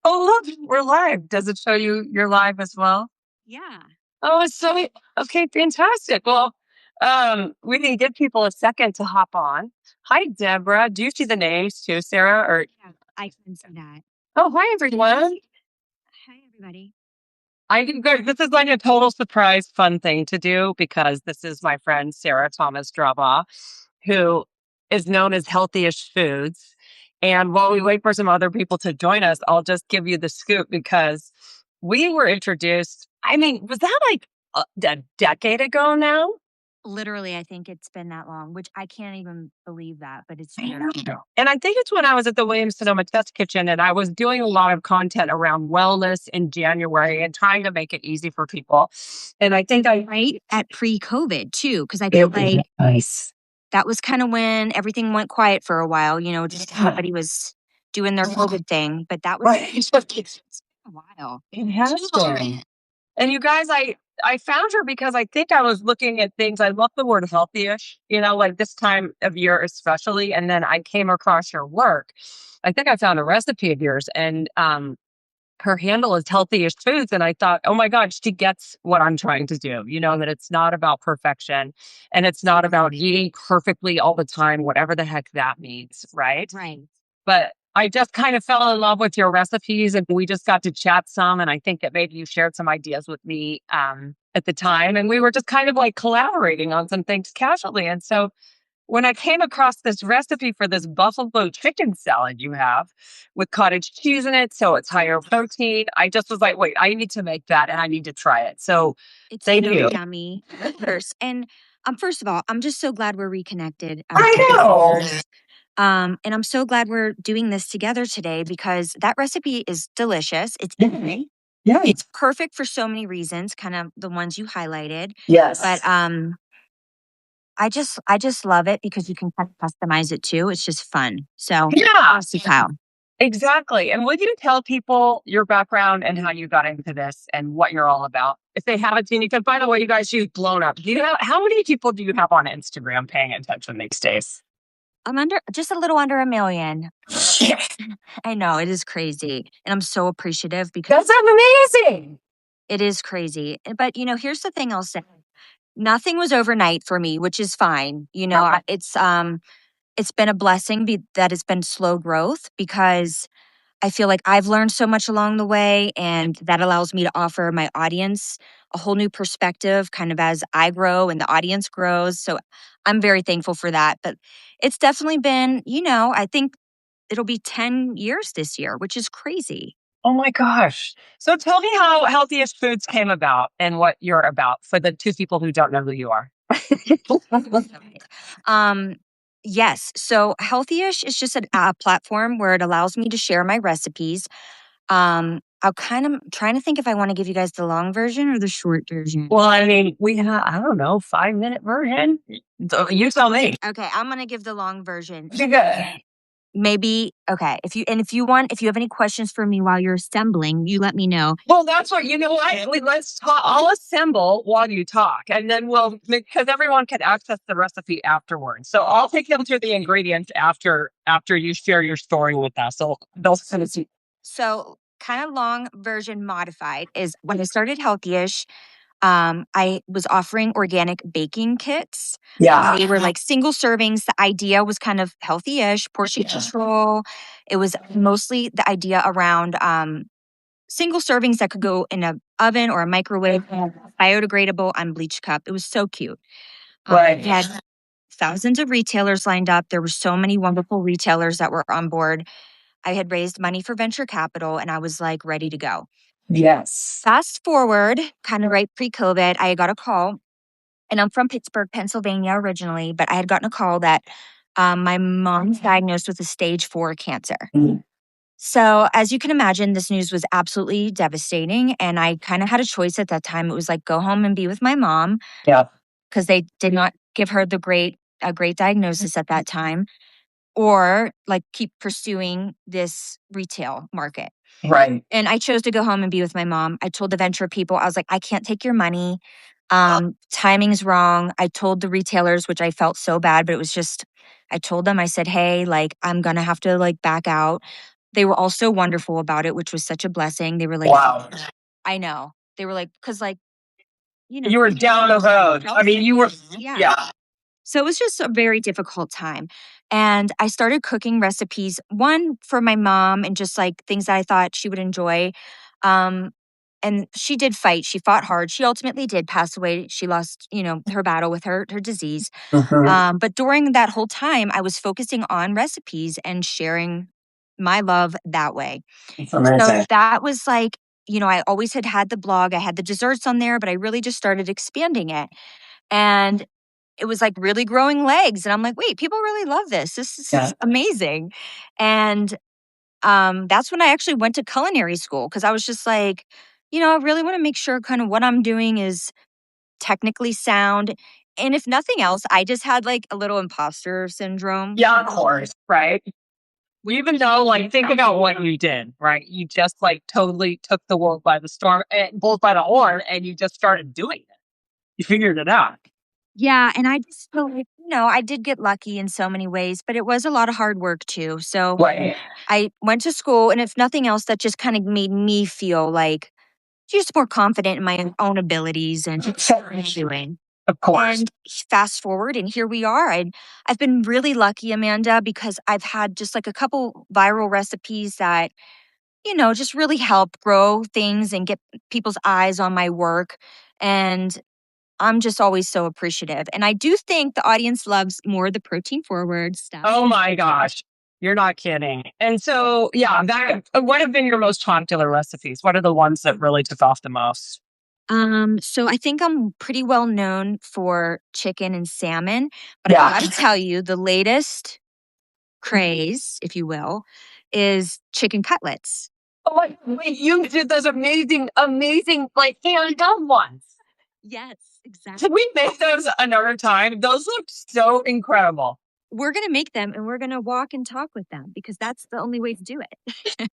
Oh, look, we're live. Does it show you're live as well? Yeah. Oh, it's so okay, fantastic. Well, we can give people a second to hop on. Hi, Deborah. Do you see the names too, Sarah? Or Yeah, I can see that. oh, hi everyone. Hi, everybody. I can go. This is like a total surprise, fun thing to do because this is my friend Sarah Thomas-Drawbaugh, who is known as Healthyish Foods. And while we wait for some other people to join us, I'll just give you the scoop because we were introduced. I mean, was that like a decade ago now? Literally, I think it's been that long, which I can't even believe that, but it's I true. know. And I think it's when I was at the Williams Sonoma Test Kitchen and I was doing a lot of content around wellness in January and trying to make it easy for people. And I think I Right at pre-COVID too, because I feel like nice. that was kind of when everything went quiet for a while. Just everybody was doing their COVID thing, but that was Right. a while. It has been. And you guys, I found her because I think I was looking at things. I love the word healthyish, like this time of year especially. And then I came across your work. I think I found a recipe of yours, and her handle is Healthyish Foods. And I thought, oh my God, she gets what I'm trying to do. That it's not about perfection and it's not about eating perfectly all the time, whatever the heck that means, right? Right. But I just kind of fell in love with your recipes and we just got to chat some. And I think that maybe you shared some ideas with me at the time. And we were just kind of like collaborating on some things casually. And so when I came across this recipe for this buffalo chicken salad you have with cottage cheese in it, so it's higher protein, I just was like, wait, I need to make that and I need to try it. So It's thank so you. yummy. First, and first of all, I'm just so glad we're reconnected. I know. And I'm so glad we're doing this together today because that recipe is delicious. It's Yeah. it's perfect for so many reasons, kind of the ones you highlighted. Yes. But I just love it because you can kind of customize it too. It's just fun. So Yeah. awesome, Kyle. Exactly. And would you tell people your background and how you got into this and what you're all about? If they haven't seen you, because by the way, you guys, she's blown up. Do you know how many people do you have on Instagram paying attention these days? I'm just a little under 1 million. Yes. I know it is crazy. And I'm so appreciative because That's amazing. it is crazy. But here's the thing I'll say. Nothing was overnight for me, which is fine. It's been a blessing that it's been slow growth because I feel like I've learned so much along the way, and that allows me to offer my audience a whole new perspective kind of as I grow and the audience grows. So I'm very thankful for that. But it's definitely been, I think it'll be 10 years this year, which is crazy. Oh my gosh. So tell me how Healthiest Foods came about and what you're about for the two people who don't know who you are. Um, yes. So Healthyish is just a platform where it allows me to share my recipes. I'll kind of trying to think if I want to give you guys the long version or the short version. Well, I mean, we have, I don't know, 5-minute version. You tell me. Okay, I'm gonna give the long version. Good. Maybe okay. If you have any questions for me while you're assembling, you let me know. Well, that's what let's talk. I'll assemble while you talk, and then because everyone can access the recipe afterwards. So I'll take them through the ingredients after you share your story with us. So they'll send it to. So kind of long version modified is when I started Healthyish. I was offering organic baking kits. Yeah. They were like single servings. The idea was kind of healthy-ish, portion control. It was mostly the idea around single servings that could go in an oven or a microwave, biodegradable, unbleached cup. It was so cute. Right. We had thousands of retailers lined up. There were so many wonderful retailers that were on board. I had raised money for venture capital and I was like ready to go. Yes. Fast forward, kind of right pre-COVID, I got a call, and I'm from Pittsburgh, Pennsylvania originally, but I had gotten a call that my mom's diagnosed with a stage 4 cancer. Mm. So, as you can imagine, this news was absolutely devastating. And I kind of had a choice at that time. It was like, go home and be with my mom. Yeah. Because they did not give her a great diagnosis at that time, or like keep pursuing this retail market. Right. And I chose to go home and be with my mom. I told the venture people, I was like, I can't take your money. Timing's wrong. I told the retailers, which I felt so bad, but it was just, I told them, I said, hey, like, I'm going to have to like back out. They were also wonderful about it, which was such a blessing. They were like, Wow. I know. They were like, because like, You were down the road. I mean, you were, yeah. yeah. So it was just a very difficult time. And I started cooking recipes, one for my mom and just like things that I thought she would enjoy. Um, and she did fight. She fought hard. She ultimately did pass away. She lost, her battle with her disease. Mhm. But during that whole time, I was focusing on recipes and sharing my love that way. It's So amazing. that was like, I always had the blog. I had the desserts on there, but I really just started expanding it. And it was like really growing legs. And I'm like, wait, people really love this. This Yeah. is amazing. And that's when I actually went to culinary school because I was just like, I really want to make sure kind of what I'm doing is technically sound. And if nothing else, I just had like a little imposter syndrome. Yeah, of course, right? Even though, like, think about what you did, right? You just like totally took the world by the storm, bull by the horn, and you just started doing it. You figured it out. Yeah. And I just feel like, I did get lucky in so many ways, but it was a lot of hard work too. So Right. I went to school, and if nothing else, that just kind of made me feel like just more confident in my own abilities and just what I'm doing. Of course. And fast forward, and here we are. I've been really lucky, Amanda, because I've had just like a couple viral recipes that, just really help grow things and get people's eyes on my work. And I'm just always so appreciative. And I do think the audience loves more the protein forward stuff. Oh my gosh. You're not kidding. And so, yeah, that what have been your most popular recipes? What are the ones that really took off the most? So I think I'm pretty well known for chicken and salmon, but I Yeah. gotta tell you, the latest craze, if you will, is chicken cutlets. Oh, wait, you did those amazing, amazing, like hand done ones. Yes, exactly. Can we make those another time? Those look so incredible. We're gonna make them and we're gonna walk and talk with them because that's the only way to do it.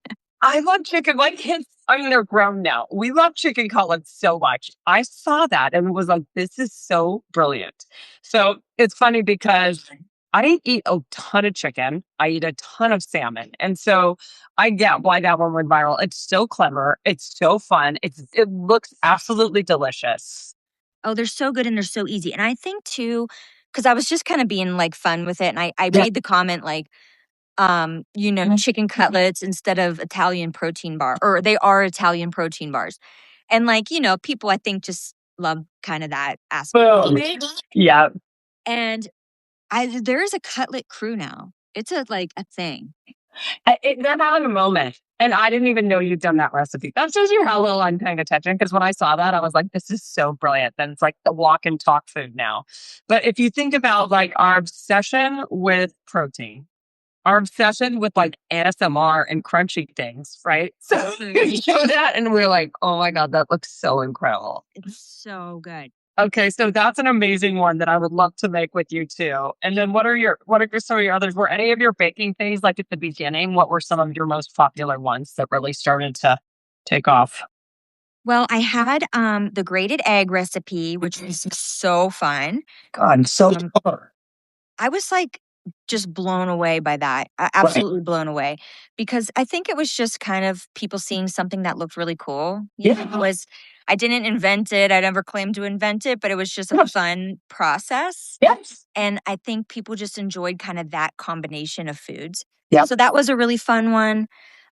I love chicken. My kids, I mean, they're grown now. We love chicken cutlets so much. I saw that and was like, this is so brilliant. So it's funny because I eat a ton of chicken. I eat a ton of salmon. And so I get why that one went viral. It's so clever. It's so fun. It looks absolutely delicious. Oh, they're so good and they're so easy. And I think too, because I was just kind of being like fun with it, and I Yeah. made the comment like, chicken cutlets instead of Italian protein bar, or they are Italian protein bars. And like, people I think just love kind of that aspect of Boom. it. Yeah. And there is a cutlet crew now. It's a thing. That had a moment. And I didn't even know you'd done that recipe. That shows you how little I'm paying attention. Because when I saw that, I was like, this is so brilliant. Then it's like the walk and talk food now. But if you think about like our obsession with protein, our obsession with like ASMR and crunchy things, right? So you show that and we're like, oh my God, that looks so incredible. It's so good. Okay, so that's an amazing one that I would love to make with you too. And then what are some of your others? Were any of your baking things like at the beginning? What were some of your most popular ones that really started to take off? Well, I had the grated egg recipe, which was so fun. God, so clever. I was like just blown away by that. Right. Absolutely blown away because I think it was just kind of people seeing something that looked really cool. Yeah. It was I didn't invent it. I never claimed to invent it, but it was just a fun process. Yes. And I think people just enjoyed kind of that combination of foods. Yep. So that was a really fun one.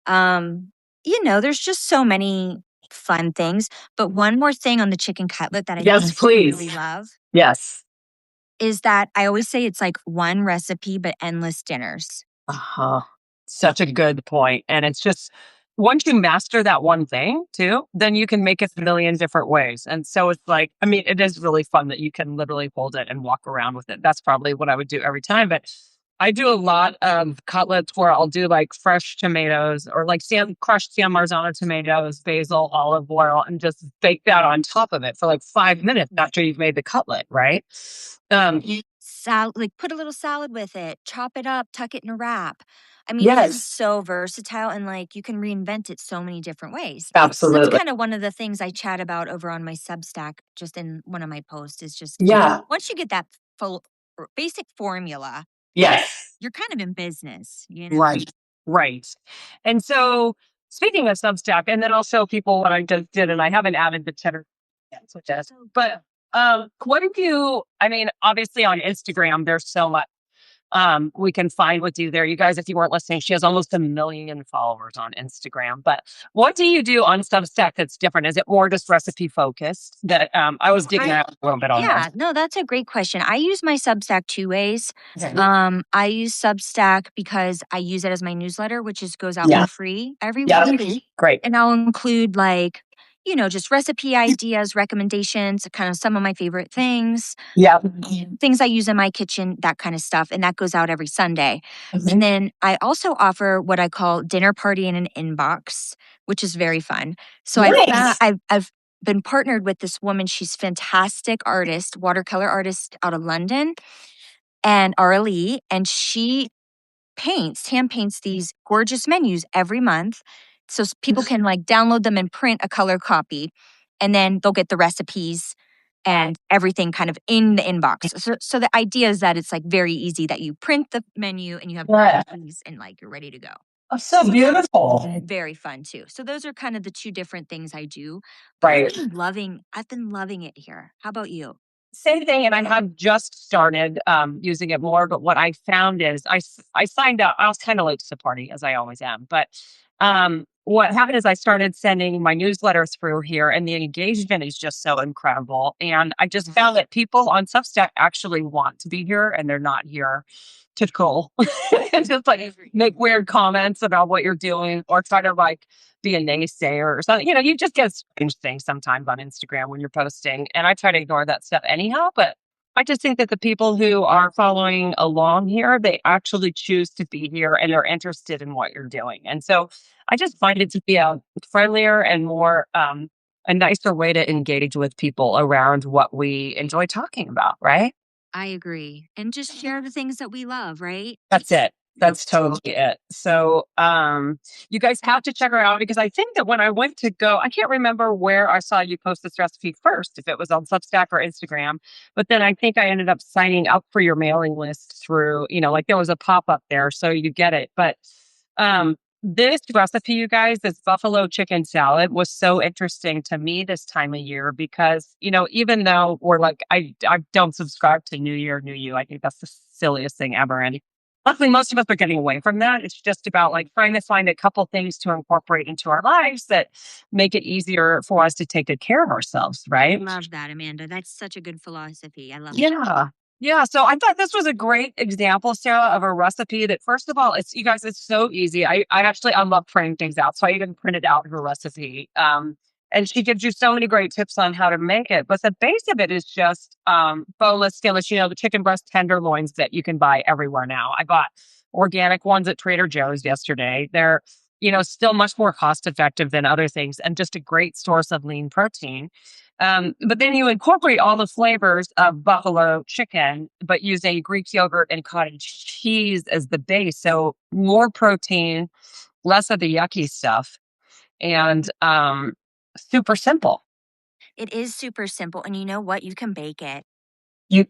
There's just so many fun things. But one more thing on the chicken cutlet that I Yes, really please. love Yes. is that I always say it's like one recipe, but endless dinners. Uh-huh. Such a good point. And it's just once you master that one thing too, then you can make it a million different ways. And so it's like, I mean, it is really fun that you can literally hold it and walk around with it. That's probably what I would do every time. But I do a lot of cutlets where I'll do like fresh tomatoes or like crushed San Marzano tomatoes, basil, olive oil, and just bake that on top of it for like 5 minutes after you've made the cutlet, right? Um, Like put a little salad with it, chop it up, tuck it in a wrap. I mean, it is yes, so versatile and like you can reinvent it so many different ways. So that's absolutely. kind of one of the things I chat about over on my Substack, just in one of my posts, is just Yeah. once you get that full basic formula, Yes. you're kind of in business. Right. Right. And so speaking of Substack, and then I'll show people what I just did, and I haven't added the cheddar yet, which is, but what did you, I mean, obviously on Instagram, there's so much we can find with you there. You guys, if you weren't listening, she has almost 1 million followers on Instagram. But what do you do on Substack that's different? Is it more just recipe focused? That I was digging out a little bit on Yeah, that. no, that's a great question. I use my Substack two ways. Okay. I use Substack because I use it as my newsletter, which just goes out Yeah. for free every Yeah. week. Great. And I'll include like, just recipe ideas, recommendations, kind of some of my favorite things, Yeah. things I use in my kitchen, that kind of stuff. And that goes out every Sunday. And then I also offer what I call dinner party in an inbox, which is very fun. So Nice. I've been partnered with this woman. She's fantastic artist, watercolor artist out of London, and RLE, and she hand paints these gorgeous menus every month. So people can like download them and print a color copy, and then they'll get the recipes and everything kind of in the inbox. So the idea is that it's like very easy that you print the menu and you have recipes and like you're ready to go. Oh, so beautiful. Very fun too. So those are kind of the two different things I do. Right. I've been loving it here. How about you? Same thing, and I have just started using it more. But what I found is I signed up. I was kind of late to the party, as I always am. But what happened is I started sending my newsletters through here, and the engagement is just so incredible. And I just found that people on Substack actually want to be here, and they're not here to troll and just like make weird comments about what you're doing or try to like be a naysayer or something. You just get strange things sometimes on Instagram when you're posting. And I try to ignore that stuff anyhow. But I just think that the people who are following along here, they actually choose to be here and they're interested in what you're doing. And so I just find it to be a friendlier and more a nicer way to engage with people around what we enjoy talking about, right? I agree. And just share the things that we love, right? That's it. That's totally it. So, you guys have to check her out because I think that when I went to go, I can't remember where I saw you post this recipe first, if it was on Substack or Instagram, but then I think I ended up signing up for your mailing list through, like there was a pop up there. So you get it. But, this recipe, you guys, this buffalo chicken salad was so interesting to me this time of year because, even though we're like, I don't subscribe to New Year, New You. I think that's the silliest thing ever. And luckily, most of us are getting away from that. It's just about like trying to find a couple things to incorporate into our lives that make it easier for us to take good care of ourselves, right? I love that, Amanda. That's such a good philosophy. I love it. Yeah. Yeah. So I thought this was a great example, Sarah, of a recipe that, first of all, you guys, it's so easy. I love printing things out. So I even printed out her recipe. And she gives you so many great tips on how to make it. But the base of it is just boneless, skinless, the chicken breast tenderloins that you can buy everywhere now. I bought organic ones at Trader Joe's yesterday. They're, still much more cost effective than other things and just a great source of lean protein. But then you incorporate all the flavors of buffalo chicken, but using Greek yogurt and cottage cheese as the base. So more protein, less of the yucky stuff, and super simple. It is super simple. And you know what? You can bake it. You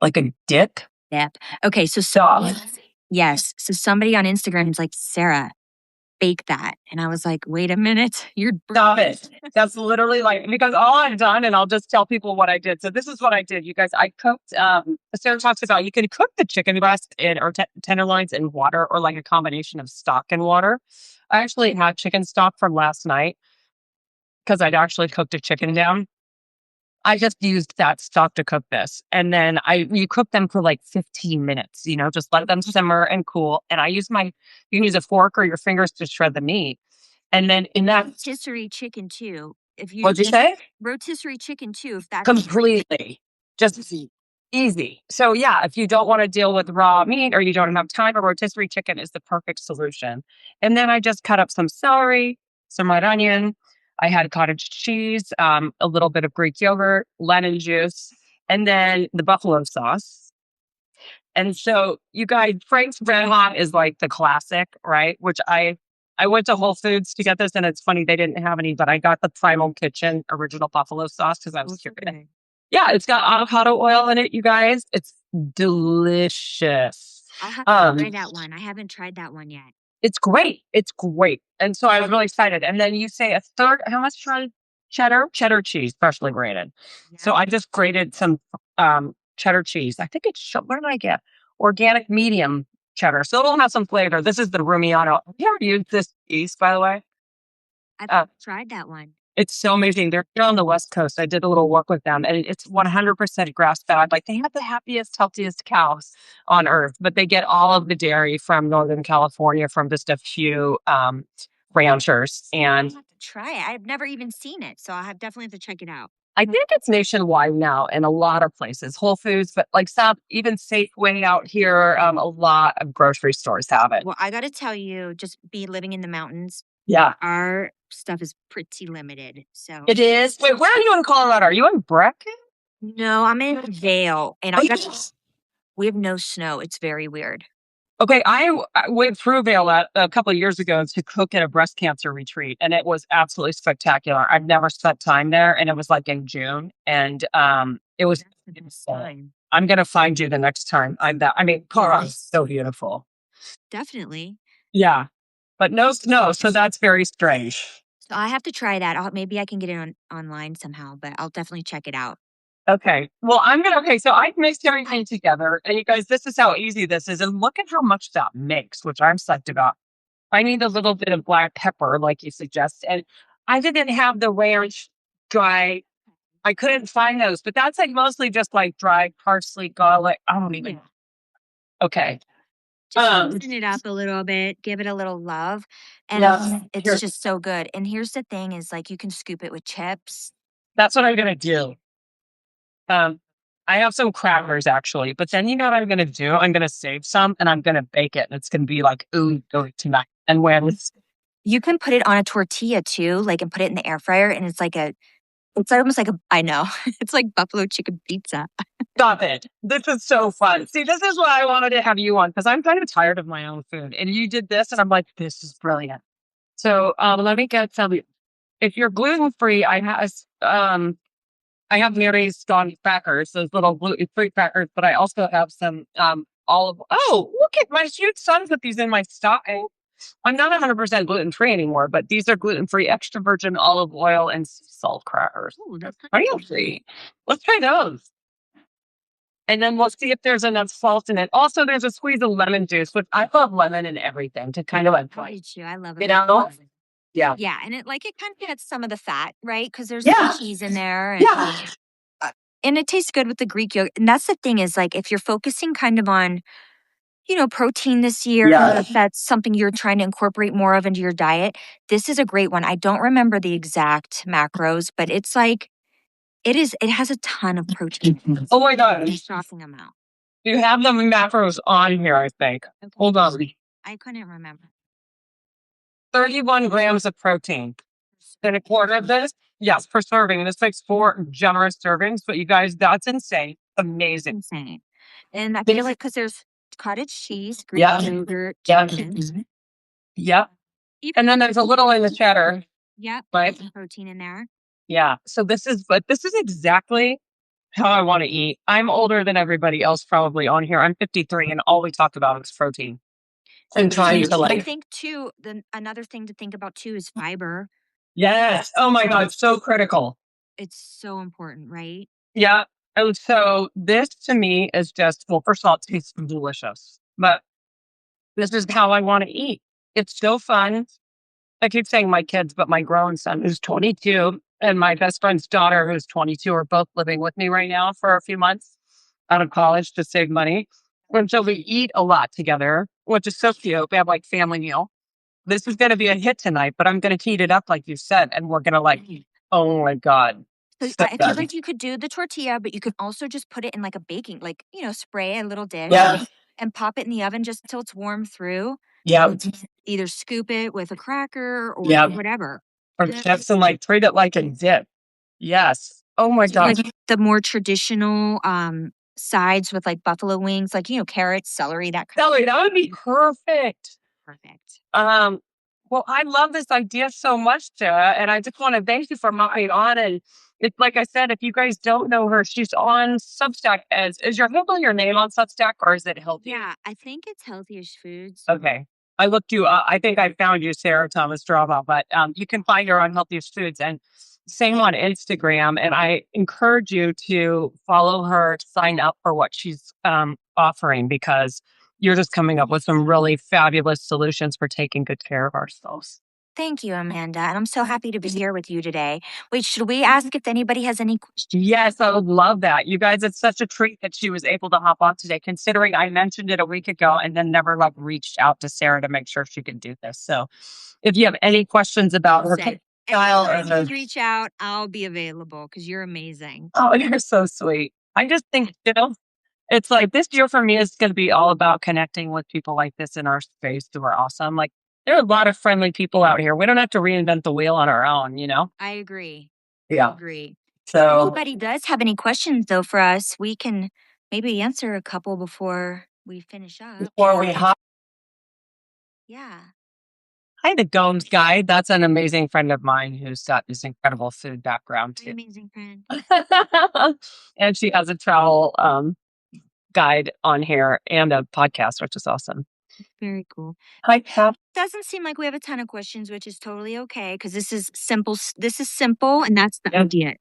like a dip? Yep. Okay. So yes. So somebody on Instagram is like, Sarah, bake that. And I was like, wait a minute. You're Stop it. That's literally like, because all I've done, and I'll just tell people what I did. So this is what I did. You guys, I cooked, Sarah talks about, you can cook the chicken breast or tenderloins in water or like a combination of stock and water. I actually had chicken stock from last night because I'd actually cooked a chicken down. I just used that stock to cook this. And then you cook them for like 15 minutes, just let them simmer and cool. And you can use a fork or your fingers to shred the meat. And then in that rotisserie chicken too. What'd you say? Rotisserie chicken too, if that's Completely. Just easy. So yeah, if you don't want to deal with raw meat or you don't have time, a rotisserie chicken is the perfect solution. And then I just cut up some celery, some red onion. I had cottage cheese, a little bit of Greek yogurt, lemon juice, and then the buffalo sauce. And so you guys, Frank's Red Hot is like the classic, right? Which I went to Whole Foods to get this, and it's funny they didn't have any, but I got the Primal Kitchen original buffalo sauce because I was curious. Okay. Yeah, it's got avocado oil in it, you guys. It's delicious. I'll have to try that one. I haven't tried that one yet. It's great. It's great. And so I was really excited. And then you say a third, how much cheddar cheese, freshly grated. Yeah. So I just grated some cheddar cheese. I think it's, what did I get? Organic medium cheddar. So it'll have some flavor. This is the Rumiano. Have you ever used this cheese, by the way? I've tried that one. It's so amazing. They're here on the West Coast. I did a little work with them, and it's 100% grass fed. Like, they have the happiest, healthiest cows on earth, but they get all of the dairy from Northern California from just a few ranchers. And I have to try it. I've never even seen it, so I definitely have to check it out. I think it's nationwide now in a lot of places, Whole Foods, but like some, even Safeway out here, a lot of grocery stores have it. Well, I got to tell you, just be living in the mountains. Yeah. Our stuff is pretty limited. So it is. Wait, where are you in Colorado? Are you in Brecken? No, I'm in Vail, and we have no snow. It's very weird. Okay, I went through Vail a couple of years ago to cook at a breast cancer retreat, and it was absolutely spectacular. I've never spent time there, and it was like in June, and it was insane. I'm gonna find you the next time I'm that. I mean, Colorado's so beautiful. Definitely. Yeah, but no snow, so that's very strange. So I have to try that. Maybe I can get it online somehow, but I'll definitely check it out. Okay. Well, so I mixed everything together. And you guys, this is how easy this is. And look at how much that makes, which I'm psyched about. I need a little bit of black pepper, like you suggest. And I didn't have the ranch dry. I couldn't find those, but that's like mostly just like dry parsley, garlic. I don't even. Okay. Just season it up a little bit, give it a little love. And it's just so good. And here's the thing is, like, you can scoop it with chips. That's what I'm going to do. I have some crackers actually, but then you know what I'm going to do? I'm going to save some and I'm going to bake it. And it's going to be like, ooh, go tonight. And when you can put it on a tortilla too, like, and put it in the air fryer. And it's almost like I know, it's like buffalo chicken pizza. Stop it. This is so fun. See, this is why I wanted to have you on, because I'm kind of tired of my own food. And you did this and I'm like, this is brilliant. So let me get some. If you're gluten-free, I have Mary's Gone crackers, those little gluten-free crackers, but I also have some olive. Oh, look at my huge son put these in my stocking. I'm not 100% gluten-free anymore, but these are gluten-free, extra virgin olive oil and sea salt crackers. Ooh, that's free. Let's try those. And then we'll see if there's enough salt in it. Also, there's a squeeze of lemon juice, which I love lemon in everything to kind of I love it. You know? Yeah. Yeah. And it kind of gets some of the fat, right? Because there's cheese in there. And, and it tastes good with the Greek yogurt. And that's the thing is, like, if you're focusing kind of on, protein this year, if that's something you're trying to incorporate more of into your diet, this is a great one. I don't remember the exact macros, but it's like, it has a ton of protein. Oh my God. A shocking amount. You have the macros on here, I think. Okay. Hold on. I couldn't remember. 31 grams of protein. And a quarter of this? Yes, per serving. This makes 4 generous servings, but you guys, that's insane. Amazing. Insane. And I feel like because there's cottage cheese, Greek yogurt, chicken. Yeah. And then there's a little in the cheddar. Yep. Right? Some protein in there. Yeah. So this is exactly how I want to eat. I'm older than everybody else probably on here. I'm 53 and all we talk about is protein. And trying to I think too, another thing to think about too is fiber. Yes. Oh my God. So critical. It's so important, right? Yeah. And so this to me is just, well, first of all, it tastes delicious, but this is how I want to eat. It's so fun. I keep saying my kids, but my grown son who's 22 and my best friend's daughter who's 22 are both living with me right now for a few months out of college to save money. And so we eat a lot together, which is so cute. We have like family meal. This is going to be a hit tonight, but I'm going to heat it up like you said. And we're going to oh my God. So I feel like you could do the tortilla, but you could also just put it in like a baking, spray a little dish and pop it in the oven just until it's warm through. Yeah. Either scoop it with a cracker or whatever. Or chips and treat it like a dip. Yes. Oh my God. Like the more traditional sides with like buffalo wings, carrots, celery, that kind celery, that would be perfect. Perfect. Well, I love this idea so much, Sarah, and I just want to thank you for hopping on. And it's like I said, if you guys don't know her, she's on Substack. As is your handle your name on Substack, or is it Healthy? Yeah, I think it's Healthyish Foods. Okay. I looked you up. I think I found you, Sarah Thomas-Drawbaugh, but you can find her on Healthiest Foods and same on Instagram. And I encourage you to follow her, sign up for what she's offering because you're just coming up with some really fabulous solutions for taking good care of ourselves. Thank you, Amanda. And I'm so happy to be here with you today. Wait, should we ask if anybody has any questions? Yes, I would love that. You guys, it's such a treat that she was able to hop on today, considering I mentioned it a week ago and then never like reached out to Sarah to make sure she could do this. So if you have any questions about her style or Please reach out. I'll be available because you're amazing. oh, you're so sweet. I just think, it's like this year for me is going to be all about connecting with people like this in our space who are awesome. Like there are a lot of friendly people out here. We don't have to reinvent the wheel on our own, you know? I agree. Yeah. I agree. If So anybody does have any questions though for us, we can maybe answer a couple before we finish up. before we hop, Yeah. hi, the Gomes guy. That's an amazing friend of mine who's got this incredible food background An too. amazing friend. And she has a travel guide on here and a podcast, which is awesome. Very cool. Hi, Pat. Doesn't seem like we have a ton of questions, which is totally okay because this is simple. This is simple, and that's the idea.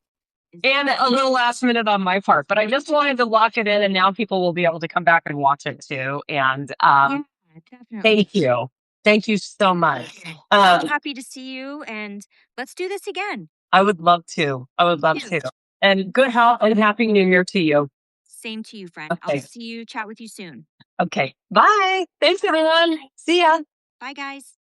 And a little last minute on my part, but I just wanted to lock it in, and now people will be able to come back and watch it too. And Definitely. thank you so much. I'm happy to see you, and let's do this again. I would love to. I would love to. And good health and happy New Year to you. Same to you, friend. Okay. I'll see you. Chat with you soon. Okay. Bye. Thanks, everyone. See ya. Bye, guys.